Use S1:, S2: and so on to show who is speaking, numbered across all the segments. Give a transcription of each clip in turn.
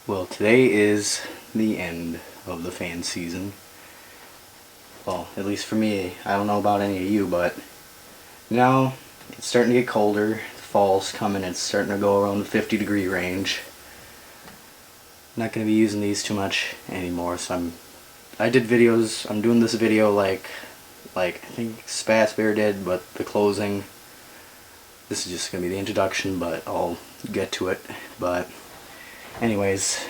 S1: Well, today is the end of the fan season. Well, at least for me. I don't know about any of you, but now it's starting to get colder. Fall's coming. It's starting to go around the 50-degree range. I'm not going to be using these too much anymore, so I did videos. I'm doing this video like I think Spaz Bear did, but the closing. This is just going to be the introduction, but I'll get to it. But anyways,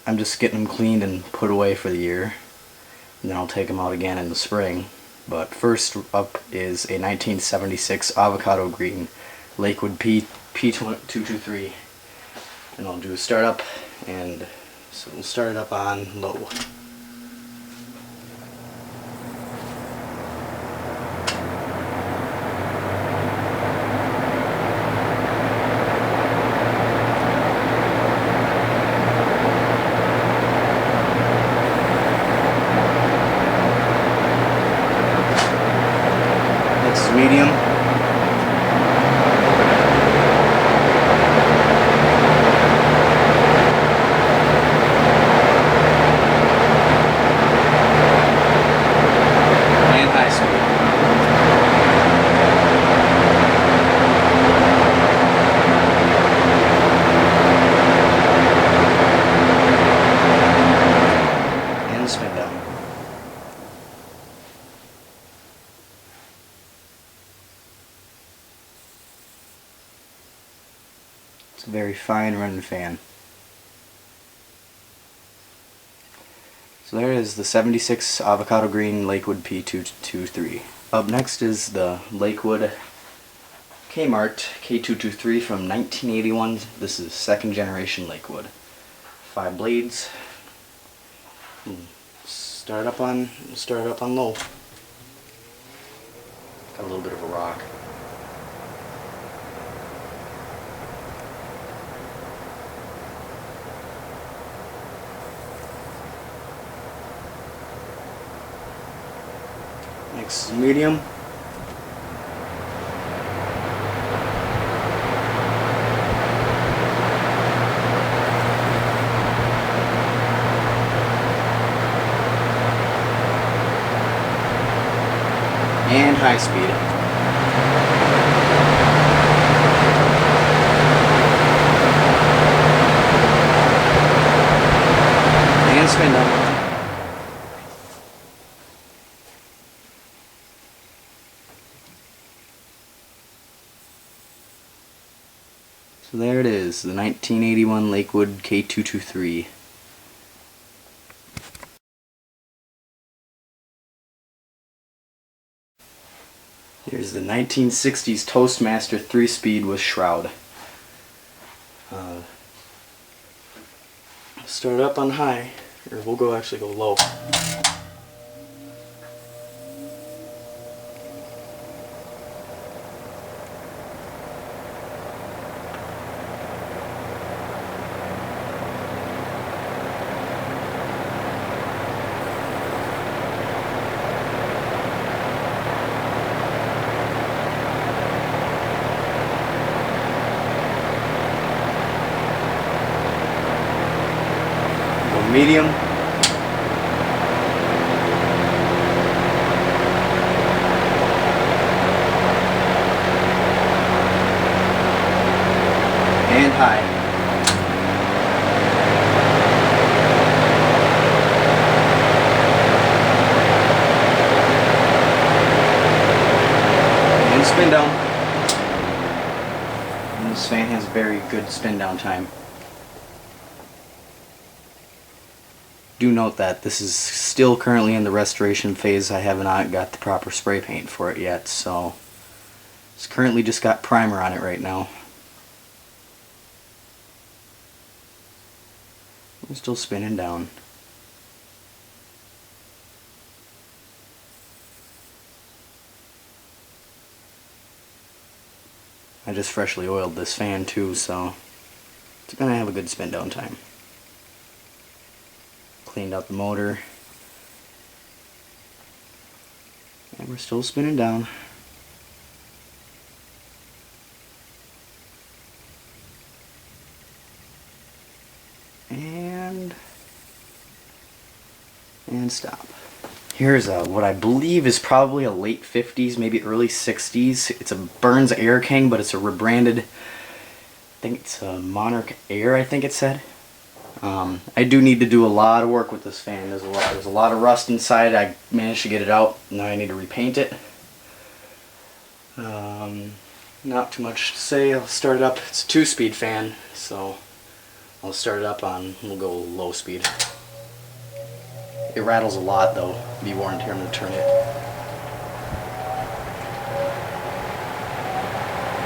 S1: I'm just getting them cleaned and put away for the year. And then I'll take them out again in the spring. But first up is a 1976 avocado green Lakewood P-223. And I'll do a startup, and so we'll start it up on low. Medium. And high speed. And spin down. It's a very fine running fan. So there is the 76 avocado green Lakewood P-223. Up next is the Lakewood K-223 from 1981. This is second generation Lakewood. 5 blades. Start up on low. Got a little bit of a rock. Next is medium. And high speed. And spin down. So there it is, the 1981 Lakewood K-223. Here's the 1960s Toastmaster 3-speed with shroud. Start up on high, or we'll actually go low. Medium. And high. And spin down. And this fan has very good spin down time. Do note that this is still currently in the restoration phase. I have not got the proper spray paint for it yet, so it's currently just got primer on it right now. I'm still spinning down. I just freshly oiled this fan too, so it's gonna have a good spin down time. Cleaned out the motor, and we're still spinning down. And And stop. Here's what I believe is probably a late 50s, maybe early 60s. It's a Burns Air King, but it's a rebranded, I think it's a Monarch Air, I think it said. I do need to do a lot of work with this fan. There's a lot of rust inside. I managed to get it out. Now I need to repaint it. Not too much to say. I'll start it up. It's a 2-speed fan, so I'll start it up on, we'll go low speed. It rattles a lot though. Be warned here, I'm going to turn it.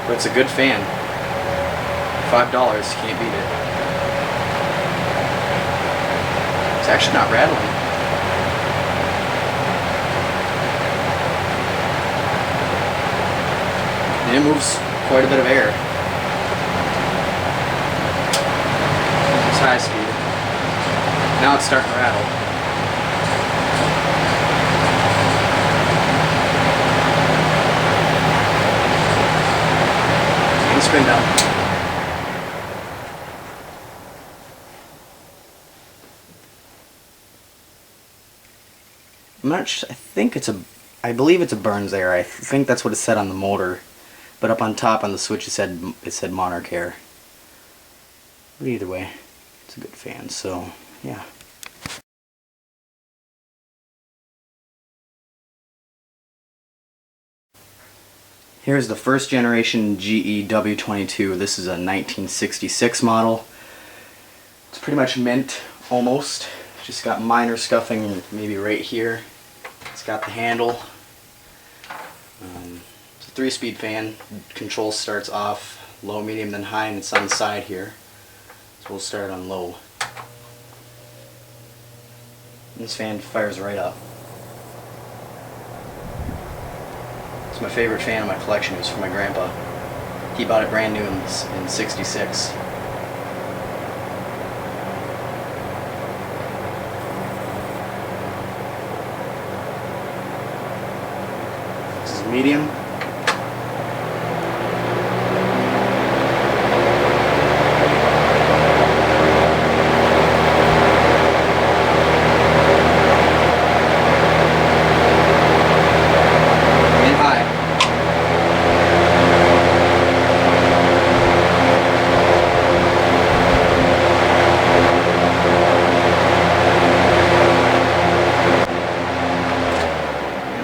S1: But it's a good fan. $5, can't beat it. It's actually not rattling. And it moves quite a bit of air. It's high speed. Now it's starting to rattle. And spin down. I'm not sure, I believe it's a Burns Air. I think that's what it said on the motor. But up on top on the switch it said Monarch Air. But either way, it's a good fan, so yeah. Here's the first generation GE W22. This is a 1966 model. It's pretty much mint, almost. Just got minor scuffing maybe right here. It's got the handle. It's a 3-speed fan. Control starts off low, medium, then high, and it's on the side here. So we'll start on low. And this fan fires right up. It's my favorite fan in my collection. It was from my grandpa. He bought it brand new in '66. This is medium.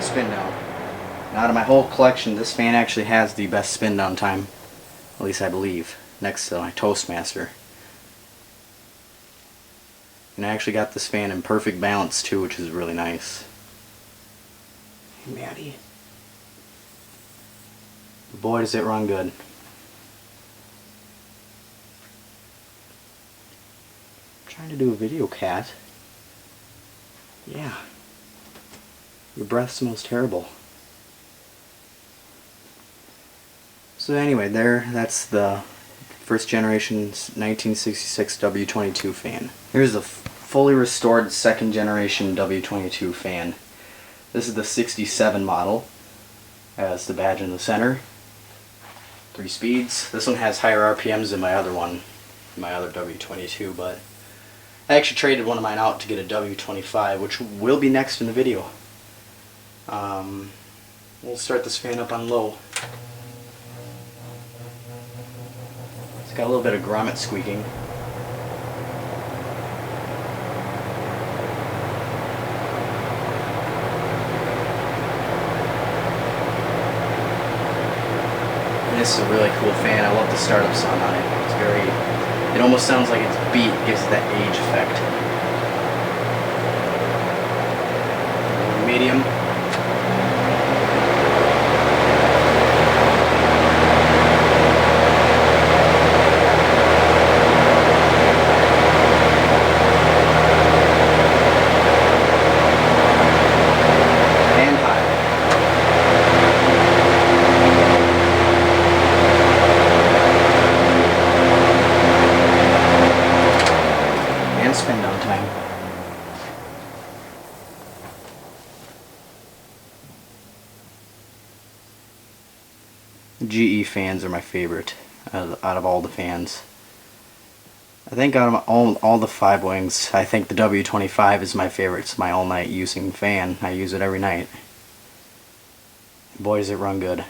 S1: Spin down. Out of my whole collection, this fan actually has the best spin down time, at least I believe, next to my Toastmaster. And I actually got this fan in perfect balance too, which is really nice. Hey Maddie. Boy, does it run good. I'm trying to do a video, cat. Yeah. Your breath smells terrible. So anyway, that's the first generation 1966 W22 fan. Here's the fully restored second generation W22 fan. This is the 67 model. Has the badge in the center. 3 speeds. This one has higher RPMs than my other one, my other W22, but I actually traded one of mine out to get a W25, which will be next in the video. We'll start this fan up on low. It's got a little bit of grommet squeaking. And this is a really cool fan. I love the startup sound on it. It's it almost sounds like its beat gives it that age effect. Medium. Spin down time. GE fans are my favorite out of all the fans. I think out of all the 5 wings, I think the W25 is my favorite. It's my all-night using fan. I use it every night. Boy, does it run good.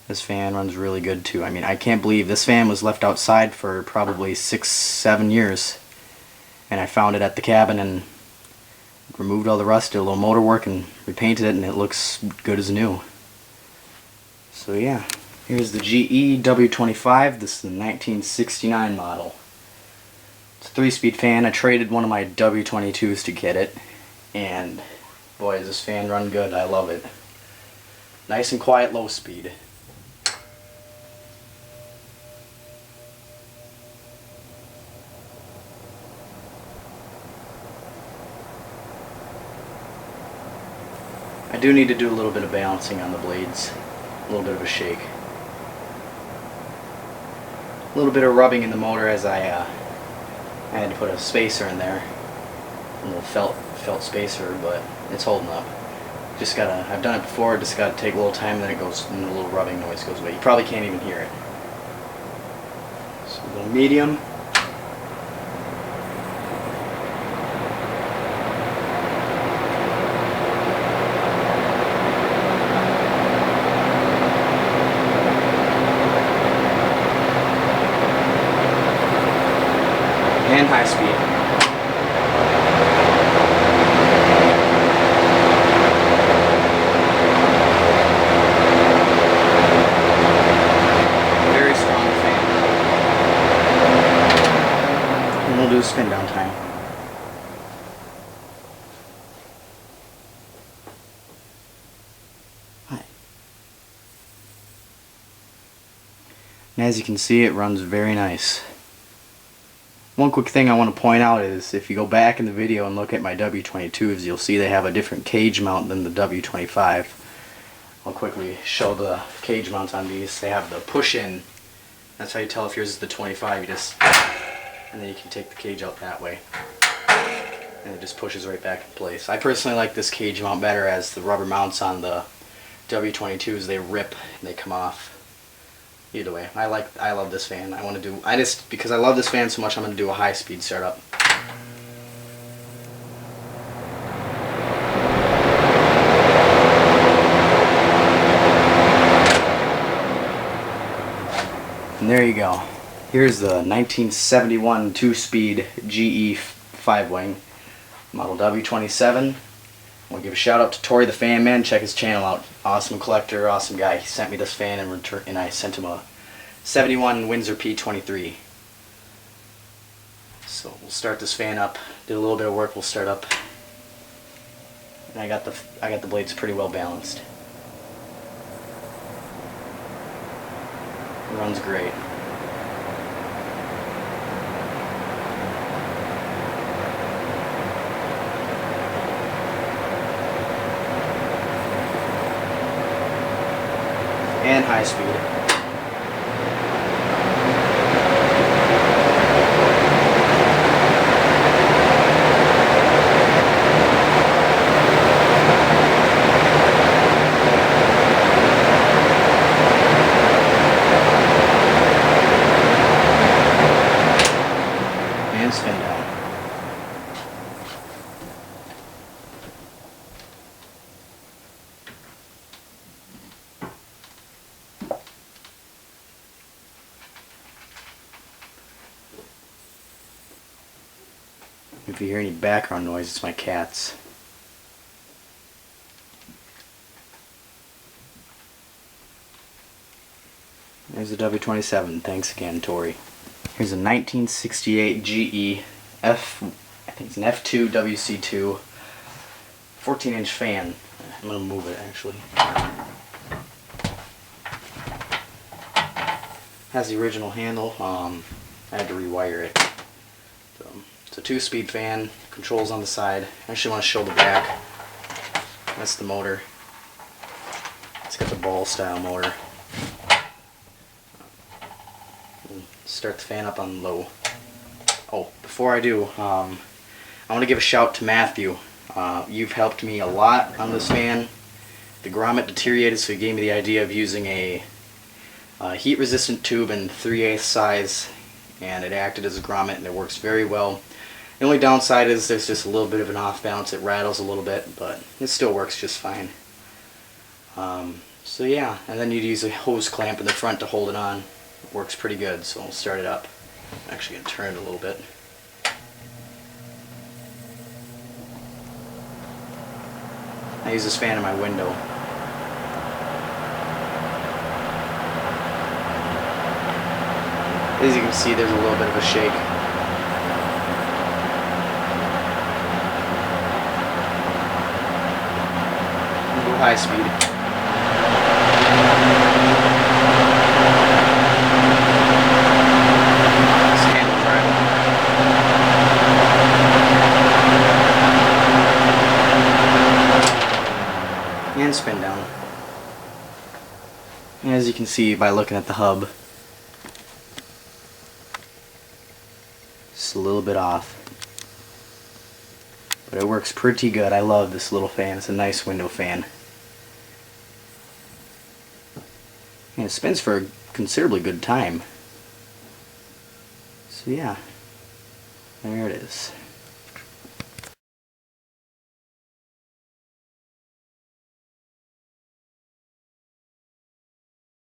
S1: This fan runs really good too. I mean, I can't believe this fan was left outside for probably 6-7 years. And I found it at the cabin and removed all the rust, did a little motor work and repainted it, and it looks good as new. So yeah, here's the GE W25. This is the 1969 model. It's a 3-speed fan. I traded one of my W22s to get it, and boy, does this fan run good. I love it. Nice and quiet, low speed. I do need to do a little bit of balancing on the blades, a little bit of a shake. A little bit of rubbing in the motor as I had to put a spacer in there, a little felt spacer, but it's holding up. Just gotta, I've done it before, just gotta take a little time, then it goes, and the little rubbing noise goes away. You probably can't even hear it. So a little medium. And high speed. Very strong fan. And we'll do spin down time. Hi. And as you can see, it runs very nice. One quick thing I want to point out is if you go back in the video and look at my W22s, you'll see they have a different cage mount than the W25. I'll quickly show the cage mounts on these. They have the push-in. That's how you tell if yours is the 25. You just, and then you can take the cage out that way. And it just pushes right back in place. I personally like this cage mount better, as the rubber mounts on the W22s, they rip and they come off. Either way, I love this fan. Because I love this fan so much, I'm going to do a high-speed startup. And there you go. Here's the 1971 2-speed GE 5-wing, model W27. I want to give a shout out to ToryTheFanMan. Check his channel out. Awesome collector, awesome guy. He sent me this fan in return, and I sent him a 71 Windsor P-223. So we'll start this fan up. Did a little bit of work. We'll start up, and I got the blades pretty well balanced. It runs great. And high speed. And spin down. If you hear any background noise, it's my cats. There's the W27. Thanks again, Tory. Here's a 1968 GE I think it's an F2 WC2 14-inch fan. I'm gonna move it actually. Has the original handle. I had to rewire it. So, it's a 2-speed fan. Controls on the side. I actually want to show the back. That's the motor. It's got the ball style motor. Start the fan up on low. Oh, before I do, I want to give a shout to Matthew. You've helped me a lot on this fan. The grommet deteriorated, so he gave me the idea of using a heat resistant tube in 3/8 size and it acted as a grommet, and it works very well. The only downside is there's just a little bit of an off balance. It rattles a little bit, but it still works just fine. So yeah, and then you'd use a hose clamp in the front to hold it on. It works pretty good, so I'll start it up. I'm actually going to turn it a little bit. I use this fan in my window. As you can see, there's a little bit of a shake. Go high speed. And spin down. And as you can see by looking at the hub, it's a little bit off, but it works pretty good. I love this little fan. It's a nice window fan, and it spins for a considerably good time. So yeah, there it is.